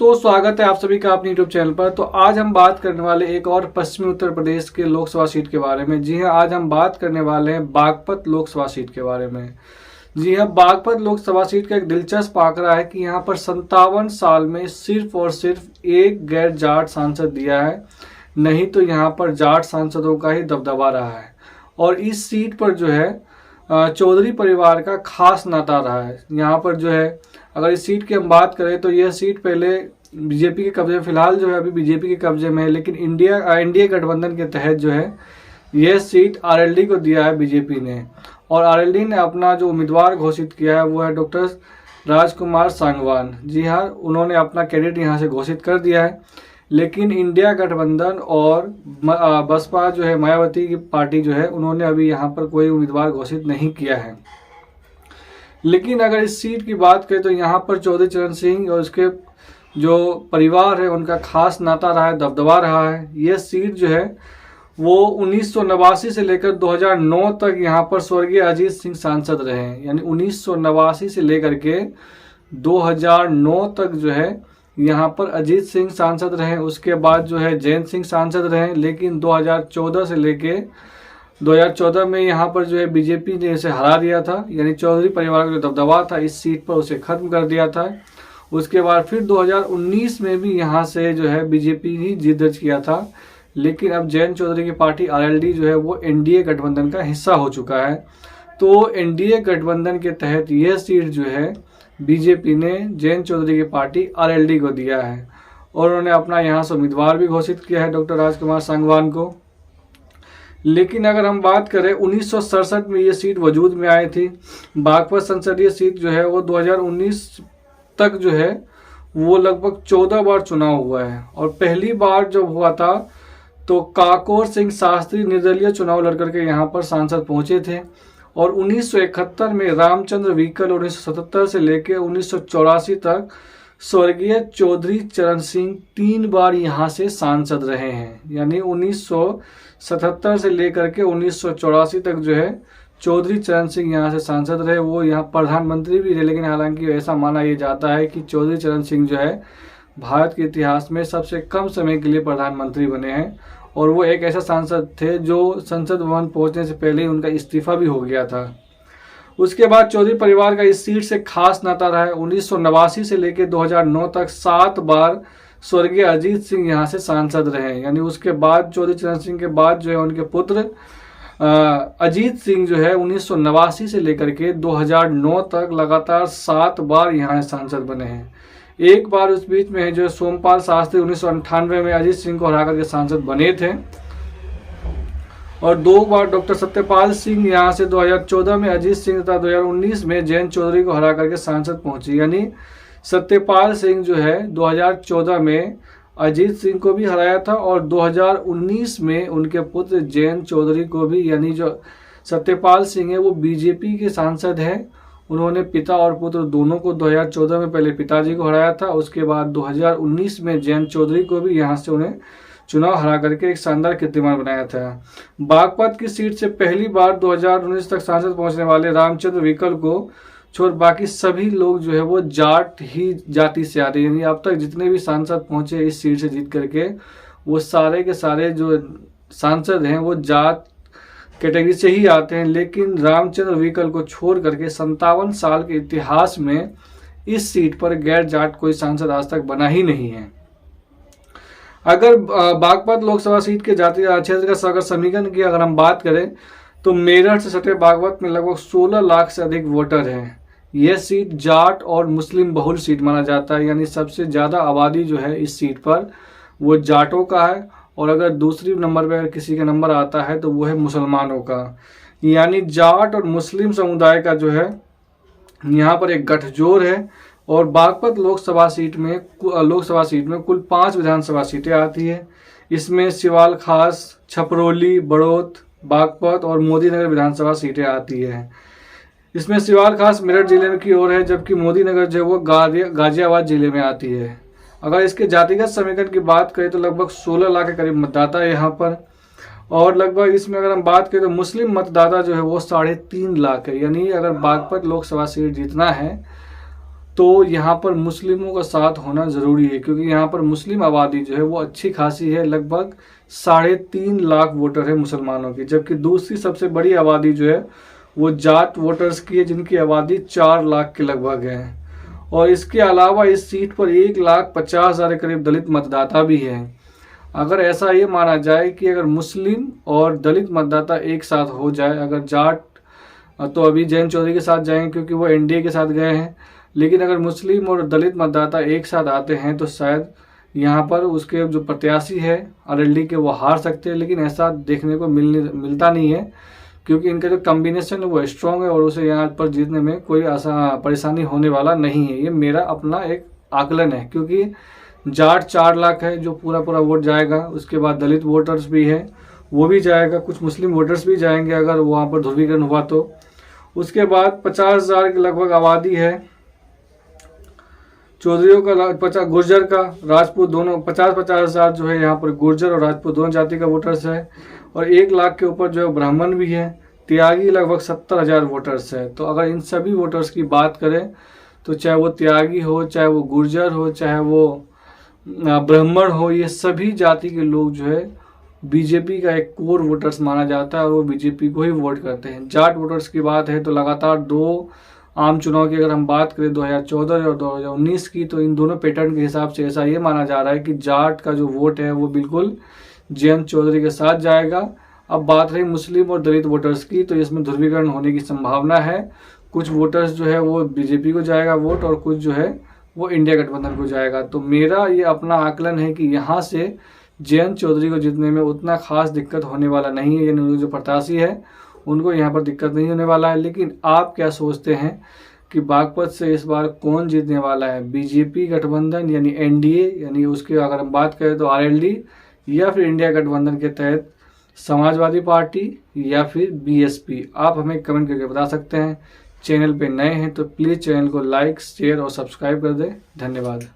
दोस्तों, स्वागत है आप सभी का अपने यूट्यूब चैनल पर। तो आज हम बात करने वाले एक और पश्चिमी उत्तर प्रदेश के लोकसभा सीट के बारे में। जी हां, आज हम बात करने वाले हैं बागपत लोकसभा सीट के बारे में। जी हां, बागपत लोकसभा सीट का एक दिलचस्प आंकड़ा है कि यहां पर 57 साल में सिर्फ और सिर्फ एक गैर जाट सांसद दिया है, नहीं तो यहाँ पर जाट सांसदों का ही दबदबा रहा है। और इस सीट पर जो है चौधरी परिवार का खास नाता रहा है। यहाँ पर जो है अगर इस सीट की हम बात करें तो यह सीट पहले बीजेपी के कब्जे में, फिलहाल जो है अभी बीजेपी के कब्जे में है, लेकिन एनडीए गठबंधन के तहत जो है यह सीट आरएलडी को दिया है बीजेपी ने। और आरएलडी ने अपना जो उम्मीदवार घोषित किया है वो है डॉक्टर राजकुमार सांगवान। जी हाँ, उन्होंने अपना कैंडिडेट यहाँ से घोषित कर दिया है, लेकिन इंडिया गठबंधन और बसपा जो है, मायावती की पार्टी जो है, उन्होंने अभी यहाँ पर कोई उम्मीदवार घोषित नहीं किया है। लेकिन अगर इस सीट की बात करें तो यहाँ पर चौधरी चरण सिंह और उसके जो परिवार है उनका खास नाता रहा है, दबदबा रहा है। यह सीट जो है वो 1989 से लेकर 2009 तक यहाँ पर स्वर्गीय अजीत सिंह सांसद रहे हैं। यानी 1989 से लेकर के 2009 तक जो है यहाँ पर अजीत सिंह सांसद रहे। उसके बाद जो है जयंत सिंह सांसद रहे, लेकिन 2014 से लेके 2014 में यहाँ पर जो है बीजेपी ने इसे हरा दिया था। यानी चौधरी परिवार का जो दबदबा था इस सीट पर उसे खत्म कर दिया था। उसके बाद फिर 2019 में भी यहाँ से जो है बीजेपी ही जीत दर्ज किया था, लेकिन अब जयंत चौधरी की पार्टी आरएलडी जो है वो एनडीए गठबंधन का हिस्सा हो चुका है। तो एनडीए गठबंधन के तहत यह सीट जो है बीजेपी ने जयंत चौधरी की पार्टी आरएलडी को दिया है और उन्होंने अपना यहाँ से उम्मीदवार भी घोषित किया है डॉक्टर राजकुमार सांगवान को। लेकिन अगर हम बात करें 1967 में ये सीट वजूद में आई थी। बागपत संसदीय सीट जो है वो 2019 तक जो है वो लगभग 14 बार चुनाव हुआ है। और पहली बार जब हुआ था तो काकोर सिंह शास्त्री निर्दलीय चुनाव लड़कर के यहाँ पर सांसद पहुंचे थे। और 1971 में रामचंद्र व्हीकल, 1977 से लेकर 1984 तक स्वर्गीय चौधरी चरण सिंह 3 बार यहाँ से सांसद रहे हैं। यानी 1977 से लेकर के 1984 तक जो है चौधरी चरण सिंह यहाँ से सांसद रहे। वो यहाँ प्रधानमंत्री भी रहे, लेकिन हालांकि ऐसा माना यह जाता है कि चौधरी चरण सिंह जो है भारत के इतिहास में सबसे कम समय के लिए प्रधानमंत्री बने हैं। और वो एक ऐसा सांसद थे जो संसद भवन पहुंचने से पहले ही उनका इस्तीफा भी हो गया था। उसके बाद चौधरी परिवार का इस सीट से खास नाता रहा है। 1989 से लेकर 2009 तक 7 बार स्वर्गीय अजीत सिंह यहाँ से सांसद रहे। यानी उसके बाद चौधरी चरण सिंह के बाद जो है उनके पुत्र अजीत सिंह जो है 1989 से लेकर के 2009 तक लगातार 7 बार यहाँ सांसद बने हैं। एक बार उस बीच में है जो सोमपाल शास्त्री 1998 में अजीत सिंह को हरा करके सांसद बने थे। और 2 बार डॉक्टर सत्यपाल सिंह यहाँ से 2014 में अजीत सिंह तथा 2019 में जयंत चौधरी को हरा करके सांसद पहुंचे। यानी सत्यपाल सिंह जो है 2014 में अजीत सिंह को भी हराया था और 2019 में उनके पुत्र जयंत चौधरी को भी। यानी जो सत्यपाल सिंह है वो बीजेपी के सांसद है। उन्होंने पिता और पुत्र दोनों को 2014 में पहले पिताजी को हराया था, उसके बाद 2019 में जयंत चौधरी को भी यहाँ से उन्हें चुनाव हरा करके एक शानदार कीर्तिमान बनाया था। बागपत की सीट से पहली बार 2019 तक सांसद पहुंचने वाले रामचंद्र व्हीकल को छोड़ बाकी सभी लोग जो है वो जाट ही जाति से आते हैं। यानी अब तक जितने भी सांसद पहुंचे इस सीट से जीत करके वो सारे के सारे जो सांसद हैं वो जाट कैटेगरी से ही आते हैं। लेकिन रामचंद्र व्हीकल को छोड़ करके 57 साल के इतिहास में इस सीट पर गैर जाट कोई सांसद आज तक बना ही नहीं है। अगर बागपत लोकसभा सीट के जाति क्षेत्र का अगर समीकरण की अगर हम बात करें तो मेरठ से सटे बागपत में लगभग 16 लाख से अधिक वोटर हैं। यह सीट जाट और मुस्लिम बहुल सीट माना जाता है। यानी सबसे ज़्यादा आबादी जो है इस सीट पर वो जाटों का है। और अगर दूसरी नंबर पर अगर किसी का नंबर आता है तो वो है मुसलमानों का। यानी जाट और मुस्लिम समुदाय का जो है यहाँ पर एक गठजोड़ है। और बागपत लोकसभा सीट में कुल 5 विधानसभा सीटें आती है। इसमें सिवाल खास, छपरौली, बड़ौत, बागपत और मोदी नगर विधानसभा सीटें आती है। इसमें सिवाल खास मेरठ जिले की ओर है, जबकि मोदी नगर जो है वो गाजियाबाद जिले में आती है। अगर इसके जातिगत समीकरण की बात करें तो लगभग 16 लाख के करीब मतदाता है यहाँ पर। और लगभग इसमें अगर हम बात करें तो मुस्लिम मतदाता जो है वो 3.5 लाख है। यानी अगर बागपत लोकसभा सीट जीतना है तो यहाँ पर मुस्लिमों का साथ होना ज़रूरी है, क्योंकि यहाँ पर मुस्लिम आबादी जो है वो अच्छी खासी है, लगभग 3.5 लाख वोटर है मुसलमानों की, जबकि दूसरी सबसे बड़ी आबादी जो है वो जाट वोटर्स की है, जिनकी आबादी 4 लाख के लगभग है। और इसके अलावा इस सीट पर 1,50,000 के करीब दलित मतदाता भी हैं। अगर ऐसा ये माना जाए कि अगर मुस्लिम और दलित मतदाता एक साथ हो जाए, अगर जाट तो अभी जयंत चौधरी के साथ जाएंगे क्योंकि वो एनडीए के साथ गए हैं, लेकिन अगर मुस्लिम और दलित मतदाता एक साथ आते हैं तो शायद यहाँ पर उसके जो प्रत्याशी है आरएलडी के वो हार सकते हैं, लेकिन ऐसा देखने को मिलता नहीं है, क्योंकि इनका जो कॉम्बिनेशन है वो स्ट्रॉन्ग है और उसे यहाँ पर जीतने में कोई परेशानी होने वाला नहीं है। ये मेरा अपना एक आकलन है, क्योंकि जाट 4 लाख है जो पूरा वोट जाएगा, उसके बाद दलित वोटर्स भी है वो भी जाएगा, कुछ मुस्लिम वोटर्स भी जाएंगे अगर वहाँ पर ध्रुवीकरण हुआ तो। उसके बाद 50,000 के लगभग आबादी है चौधरियों का, गुर्जर का, राजपूत दोनों 50,000 जो है यहाँ पर गुर्जर और राजपूत दोनों जाति का वोटर्स है, और 1 लाख के ऊपर जो है ब्राह्मण भी है, त्यागी लगभग 70,000 वोटर्स है। तो अगर इन सभी वोटर्स की बात करें तो चाहे वो त्यागी हो, चाहे वो गुर्जर हो, चाहे वो ब्राह्मण हो, ये सभी जाति के लोग जो है बीजेपी का एक कोर वोटर्स माना जाता है और वो बीजेपी को ही वोट करते हैं। जाट वोटर्स की बात है तो लगातार 2 आम चुनाव की अगर हम बात करें 2014 और 2019 की, तो इन दोनों पैटर्न के हिसाब से ऐसा ये माना जा रहा है कि जाट का जो वोट है वो बिल्कुल जयंत चौधरी के साथ जाएगा। अब बात रही मुस्लिम और दलित वोटर्स की, तो इसमें ध्रुवीकरण होने की संभावना है। कुछ वोटर्स जो है वो बीजेपी को जाएगा वोट और कुछ जो है वो इंडिया गठबंधन को जाएगा। तो मेरा ये अपना आकलन है कि यहाँ से जयंत चौधरी को जीतने में उतना खास दिक्कत होने वाला नहीं है, यानी जो प्रत्याशी है उनको यहाँ पर दिक्कत नहीं होने वाला है। लेकिन आप क्या सोचते हैं कि बागपत से इस बार कौन जीतने वाला है, बीजेपी गठबंधन यानी एनडीए, यानी उसके अगर हम बात करें तो आरएलडी, या फिर इंडिया गठबंधन के तहत समाजवादी पार्टी, या फिर बीएसपी? आप हमें कमेंट करके बता सकते हैं। चैनल पे नए हैं तो प्लीज़ चैनल को लाइक, शेयर और सब्सक्राइब कर दें। धन्यवाद।